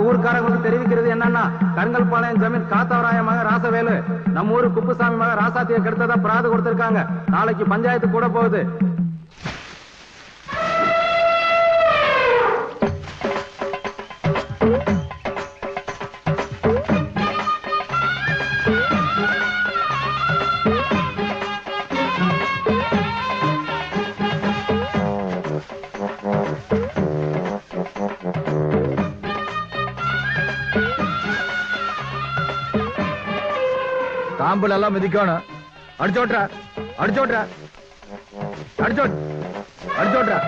ஊர்க்காரங்களுக்கு தெரிவிக்கிறது என்னன்னா, கருங்கல்பாளையம் ஜமீன் காத்தவராய மக ராசவேலு நம்ம ஊரு குப்புசாமி மக ராசாத்தியை கெடுத்ததா பிராது கொடுத்திருக்காங்க. நாளைக்கு பஞ்சாயத்து கூட போகுது. காம்புல எல்லாம் மிதிக்கணும். அடிச்சோட்ரா அடிச்சோட்ரா அடிச்சோட் அடிச்சோட்ரா.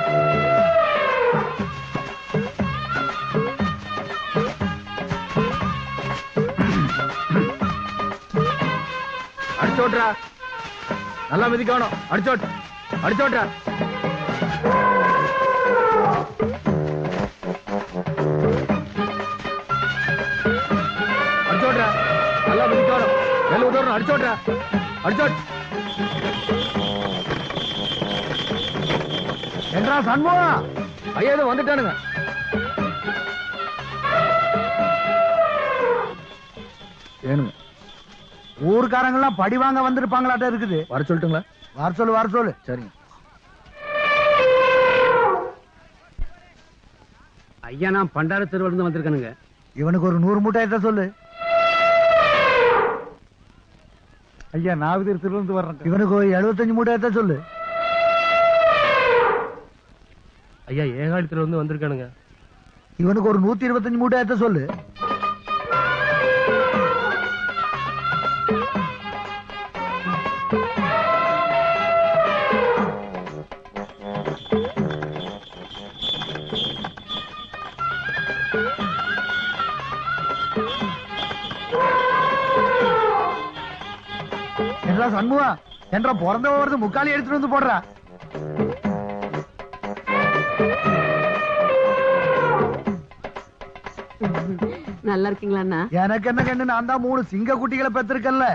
அடிச்சோட்ரா நல்லா மிதிக்கணும். அடிச்சோட் அடிச்சோட்ரா. அடிச்சோட்ரா நல்லா மிதிக்கணும். வெள்ள உதறணும். அடிச்சோட்ரா அடிச்சோட். என்றா சண்முகம் ஐயா ஏதோ வந்துட்டானுங்க. ஏனுங்க ஊர்காரங்கெல்லாம் படி வாங்க வந்திருப்பாங்களாட்ட இருக்குது. வர சொல்லட்டுங்களா? வர சொல்லு வர சொல்லு. சரிங்க ஐயா. நான் பண்டார தெருவிலிருந்து வந்திருக்கேனுங்க. இவனுக்கு ஒரு 100 மூட்டை ஏத்த சொல்லு. ஐயா நாகதீரத்துல இருந்து வர்றேன். இவனுக்கு 75 மூட்டை ஏத்த சொல்லு. ஐயா ஏகாலத்துல இருந்து வந்திருக்கானுங்க. இவனுக்கு ஒரு 125 மூட்டை ஏத்த சொல்லு. சண்முகா என்ற பிறந்த வருது முக்காலி எடுத்துட்டு வந்து போடுறா. நல்லா இருக்கீங்களா? எனக்கு என்ன கண்ணு, நான் தான் 3 சிங்க குட்டிகளை பெற்றிருக்கேன்ல.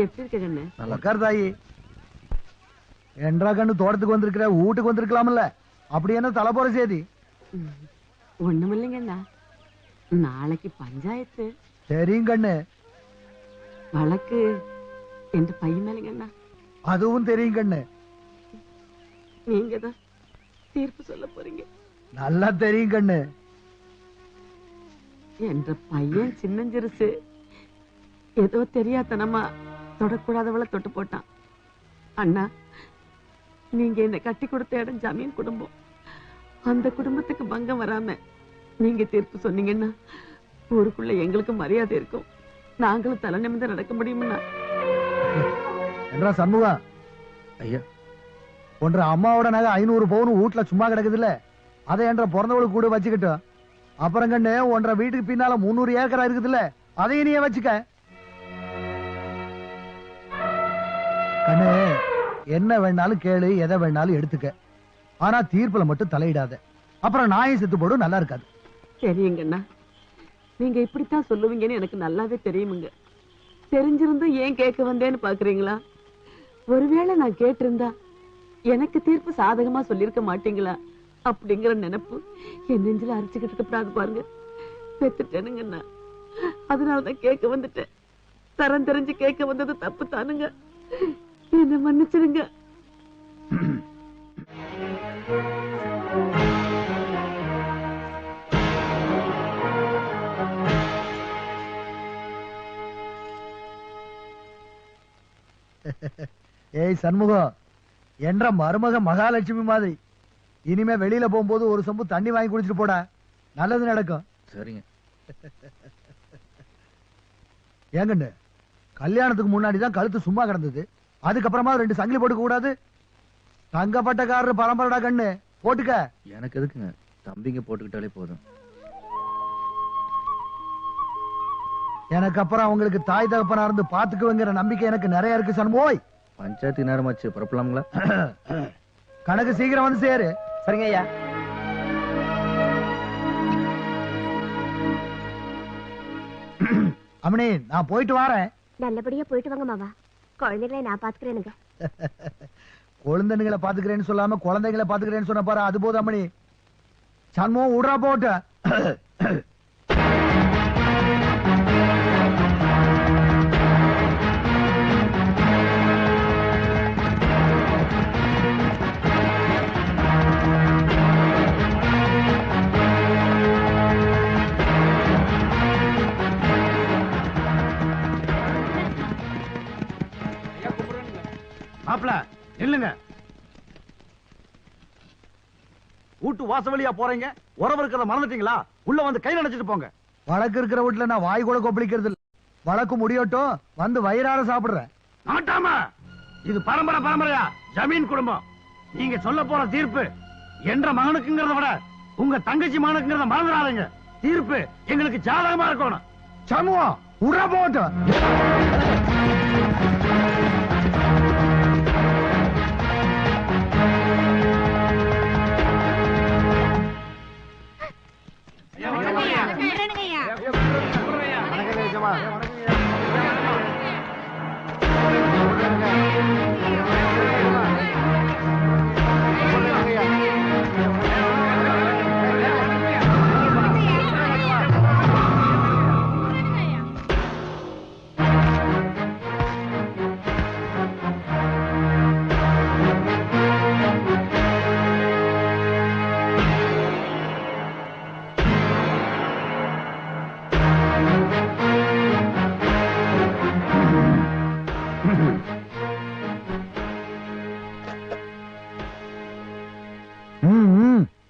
எப்படி இருக்க கண்ணு? நல்லா இருக்காரு தாயி. என்றா கண்ணு தோட்டத்துக்கு வந்திருக்கிற, வீட்டுக்கு வந்திருக்கலாம்ல. அப்படி என்ன தலை போற செய்தி? ஒண்ணும் இல்லைங்கண்ணா, நாளைக்கு பஞ்சாயத்து. சரிங்க கண்ணு. வழக்கு எந்த பையன் மேலங்கண்ணா? அதுவும் தெரியும் கண்ணு. நீங்க தான் தீர்ப்பு சொல்ல போறீங்க. நல்லா தெரியும் கண்ணு. என்ற பையன் சின்னஞ்சிறுசு ஏதோ தெரியாதனமா தொடக்கூடாதவளை தொட்டு போட்டான். அண்ணா, நீங்க என்ன கட்டி கொடுத்த இடம் ஜமீன் குடும்பம். அந்த குடும்பத்துக்கு பங்கம் வராம நீங்க தீர்ப்பு சொன்னீங்கன்னா ஊருக்குள்ள எங்களுக்கு மரியாதை இருக்கும். நாங்களும் தலை நிமிர்ந்து நடக்க முடியும்னா. என்றா சண்முகா ஐயா, ஒன்ற அம்மாவோட நகை 500 பவுன் வீட்டுல சும்மா கிடக்குது இல்ல, அதை என்ற பிறந்தவளுக்கு கூட வச்சுக்கிட்டோம். அப்புறம் கண்ணு ஒன்ற வீட்டுக்கு பின்னால 300 ஏக்கரா இருக்குது இல்ல, அதையும் நீயே வச்சுக்க. கண்ணு, என்ன வேணாலும் கேளு, எதை வேணாலும் எடுத்துக்க. ஆனா தீர்ப்புல மட்டும் தலையிடாத. அப்புறம் நாயும் செத்து போடும், நல்லா இருக்காது. சரிங்கண்ணா, நீங்க இப்படித்தான் சொல்லுவீங்கன்னு எனக்கு நல்லாவே தெரியுமுங்க. தெரிஞ்சிருந்தும் ஏன் கேட்க வந்தேன்னு பாக்குறீங்களா? ஒருவேளை நான் கேட்டிருந்தா எனக்கு தீர்ப்பு சாதகமா சொல்லிருக்க மாட்டீங்களா அப்படிங்கிற நினைப்பு என் நெஞ்சில அரைச்சுக்கிட்டு இருக்கப்படாது பாருங்க. பெத்துட்டேனுங்கண்ணா, அதனாலதான் கேட்க வந்துட்டேன். தரம் தெரிஞ்சு கேட்க வந்தது தப்பு தானுங்க, என்ன மன்னிச்சிருங்க. ஏய் சண்முகம், என்ற மருமக மகாலட்சுமி மாதிரி இனிமே வெளியில போகும்போது ஒரு சொம்பு தண்ணி வாங்கி குடிச்சிட்டு போடா, நல்லது நடக்கும். சரிங்க. ஏங்கண்ணு, கல்யாணத்துக்கு முன்னாடிதான் கழுத்து சும்மா கிடந்தது, அதுக்கப்புறமா 2 சங்கிலி போட்டுக்க கூடாது? தங்கப்பட்டக்காரர் பரம்பரடா கண்ணு, போட்டுக்க. எனக்கு எதுக்குங்க, தம்பிங்க போட்டுக்கிட்டாலே போதும். எனக்கு அப்புறம் அவங்களுக்கு தாய் தகப்பனா இருந்து பாத்துக்குவேங்கிற நம்பிக்கை எனக்கு நிறைய இருக்கு சண்முகோய். பஞ்சாயத்து நேரமாச்சு, புறப்படலாங்களா? கணக்கு சீக்கிரம் வந்து சேரு. சரிங்க ஐயா. அம்மணி, நான் போயிட்டு வரேன். நல்லபடியா போயிட்டு வாங்க மாமா. குழந்தைகளை நான் பாத்துக்கிறேனுங்க. குழந்தைகளை பாத்துக்கிறேன்னு சொல்லாம குழந்தைகளை பாத்துக்கிறேன்னு சொன்ன பாரு, அது போதும் அம்மணி. சண்முகம் விடுறா போட்ட. மாப்ள நில்லுங்க. வீட்டு வாசவழியா போறீங்க, உறவு இருக்கிறத மறந்துட்டீங்களா? உள்ள வந்து கை நினைச்சிட்டு போங்க. வழக்கு இருக்கிற வீட்டுல நான் வாய் கூட கொப்பளிக்கிறது இல்ல. வழக்கு முடியட்டும், வந்து வயிறார சாப்பிடுறேன். நாட்டாம, இது பரம்பரை பரம்பரையா ஜமீன் குடும்பம். நீங்க சொல்ல போற தீர்ப்பு என்ற மகனுக்குங்கிறத விட உங்க தங்கச்சி மகனுக்குங்கிறத மறந்துடாதீங்க. தீர்ப்பு எங்களுக்கு ஜாதகமா இருக்கணும். சமூகம் உற போட்டு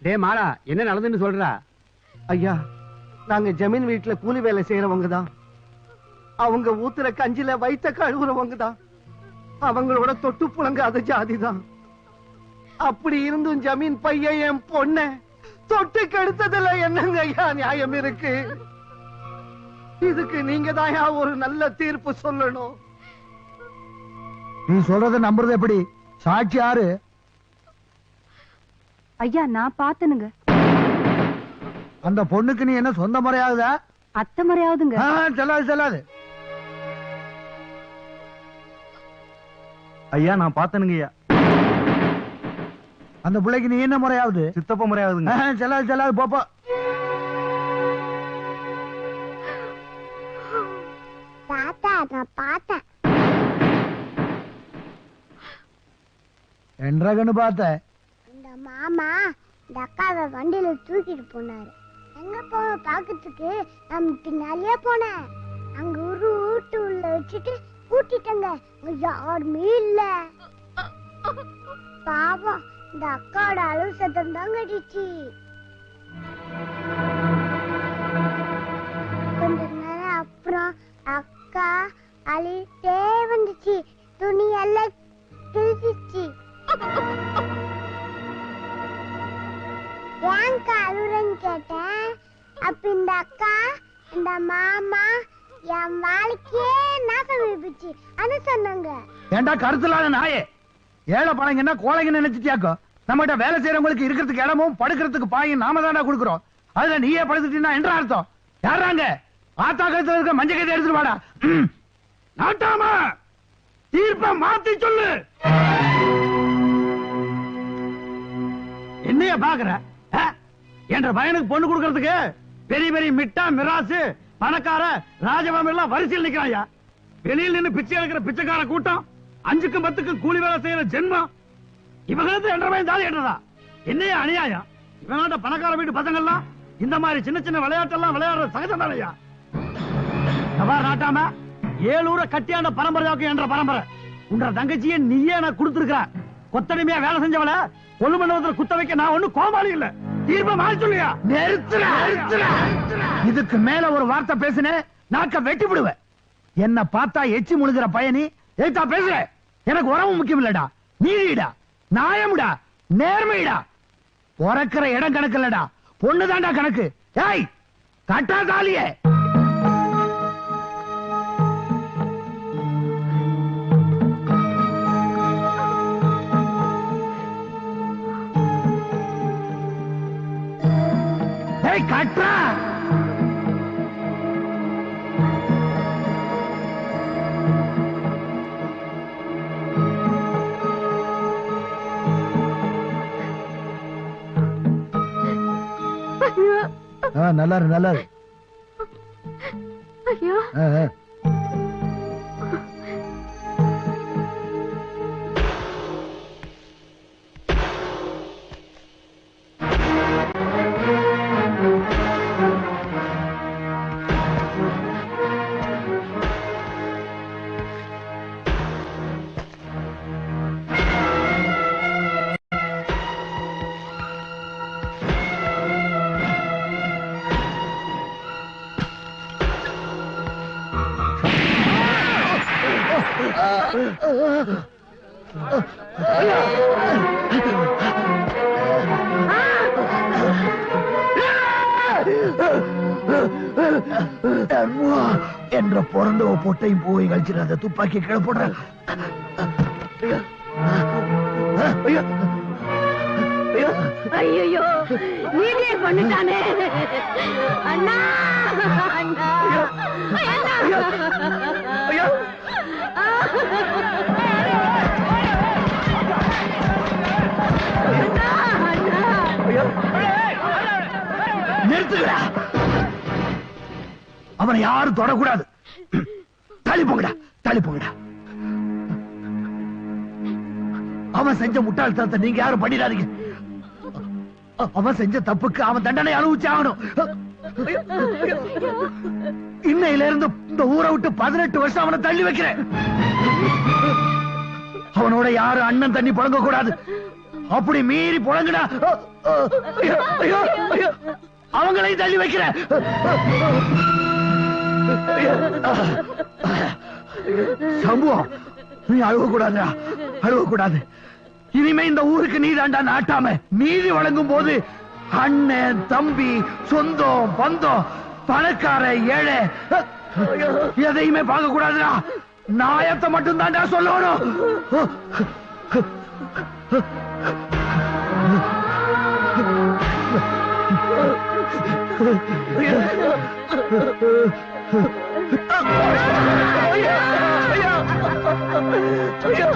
டே மாலா, என்ன நடந்துன்னு சொல்றா? ஐயா, நாங்க ஜமீன் வீட்டுல கூலி வேலை செய்யறவங்க தான். அவங்க ஊத்துற கஞ்சில வைத்த கழுவுறவங்க தான். அவங்களோட தொட்டு புழங்காத ஜாதி தான். அப்படி இருந்தும் ஜமீன் பையன் என் பொண்ண தொட்டு கெடுத்ததுல என்னங்க ஐயா நியாயம் இருக்கு? இதுக்கு நீங்க தான் ஒரு நல்ல தீர்ப்பு சொல்லணும். நீ சொல்றத நம்புறது எப்படி? சாட்சி யாரு? ஐயா, நான் பாத்தனுங்க. அந்த பொண்ணுக்கு நீ என்ன சொந்த முறையாகுதா? அத்தை முறையாவதுங்க. செல்லாது செல்லாது. ஐயா நான் பார்த்தனுங்க ஐயா. அந்த பிள்ளைக்கு நீ என்ன முறையாவது? சித்தப்ப முறையாகுதுங்க. செல்லாது செல்லாது போப்பா. தாத்தா, நான் பார்த்தேன். என்ற கண்ணு பார்த்த இந்த மாமா இந்த அக்காவை வண்டியில தூக்கிட்டு போனாரு. எங்க போன பாக்கிறதுக்கு நான் பின்னாலேயே போனேன். அங்க ஒரு வீட்டு உள்ள வச்சுட்டு கூட்டிட்டங்க. யாருமே இல்ல. பாவம், இந்த அக்காவோட அழுவு சத்தம் தான் கட்டிச்சு. கொஞ்ச நேரம் அப்புறம் அக்கா அழுத்தே வந்துச்சு. துணி எல்லாம் கிழிச்சிச்சு. ஏன்க்கா அழுறன்னு கேட்டேன். அப்ப இந்த அக்கா இந்த மாமா என் வாழ்க்கையே நாசம் வைப்பிச்சு அது சொன்னாங்க. ஏண்டா கருத்துலாத நாயே, ஏழை பழங்கன்னா கோழைங்க நினைச்சிட்டியாக்கோ? நம்மகிட்ட வேலை செய்யறவங்களுக்கு இருக்கிறதுக்கு இடமும் படுக்கிறதுக்கு பாயும் நாம தாண்டா கொடுக்குறோம். அதுல நீயே படுத்துட்டீங்கன்னா என்ற அர்த்தம்? யாராங்க ஆத்தா கருத்துல இருக்க மஞ்சள் கைதை எடுத்துட்டு வாடா. நாட்டாம, தீர்ப்பை மாத்தி சொல்லு. என்னைய பாக்குற? என்ற பையனுக்கு பொண்ணு கொடுக்கறதுக்கு பெரிய பெரிய மிட்டா மிராசு பணக்கார ராஜபாம எல்லாம் வரிசையில் நிக்கிறாயா. வெளியில் நின்று பிச்சை எடுக்கிற பிச்சைக்கார கூட்டம், 5க்கும் 10க்கும் கூலி வேலை செய்யற ஜென்மம், இவங்களுக்கு என்ற பையன் தாலி கட்டுறதா? என்னையா அநியாயம்? இவனாட்ட பணக்கார வீட்டு பசங்க எல்லாம் இந்த மாதிரி சின்ன சின்ன விளையாட்டெல்லாம் விளையாடுற சகஜம் தானையா? நாட்டாம, 7 ஊரை கட்டியாண்ட பரம்பரையாக்கும் என்ற பரம்பரை. உன்ற தங்கச்சியை நீயே நான் கொடுத்திருக்க. கொத்தடிமையா வேலை செஞ்சவள கொழு மண்டபத்தில் குத்த வைக்க நான் ஒண்ணு கோமாளி இல்ல. தீர்ப்பை மாறி சொல்லியா? இதுக்கு மேல ஒரு வார்த்தை பேசுனே நாக்க வெட்டி விடுவேன். என்ன பார்த்தா எச்சி முழுகிற பயணி ஏத்தா பேசுற? எனக்கு உறவு முக்கியம் இல்லடா, நீதிடா, நியாயம்டா, நேர்மைடா. பிறக்கிற இடம் கணக்கு இல்லடா, பொண்ணுதான்டா கணக்கு. ஏய் கட்டா தாலியே. கட்டா நல்லா இரு நல்லா இரு. ஐயோ, என்ற பிறந்தவ பொட்டையும் போய் கழிச்சு அந்த துப்பாக்கி கீழே போடுற. ஐயோ நீனே பண்ணிட்டானே அண்ணா அண்ணா நிறுத்துகிறா. அவனை யாரும் தொடக்கூடாது. தள்ளி போங்கடா, தள்ளி போங்கடா. அவன் செஞ்ச முட்டாள்தனத்தை நீங்க யாரும் பண்ணிடாதீங்க. அவன் செஞ்ச தப்புக்கு அவன் தண்டனை அனுபவிச்சு ஆகணும். இன்னையில இருந்து இந்த ஊரை விட்டு 18 வருஷம் அவனை தள்ளி வைக்கிறேன். அவனோட யாரும் அண்ணன் தண்ணி புழங்க கூடாது. அப்படி மீறி புழங்குடா அவங்களையும் தள்ளி வைக்கிறேன். சம்பவம் நீ அழுவக்கூடாதுடா, அழுவக்கூடாது. இனிமே இந்த ஊருக்கு நீ தாண்டா நாட்டாம. நீதி வழங்கும் போது அண்ணன் தம்பி சொந்தம் பந்தம் பணக்கார ஏழை எதையுமே பார்க்க கூடாதுடா. நாயத்தை மட்டும் தாண்டா சொல்லணும். ஐயா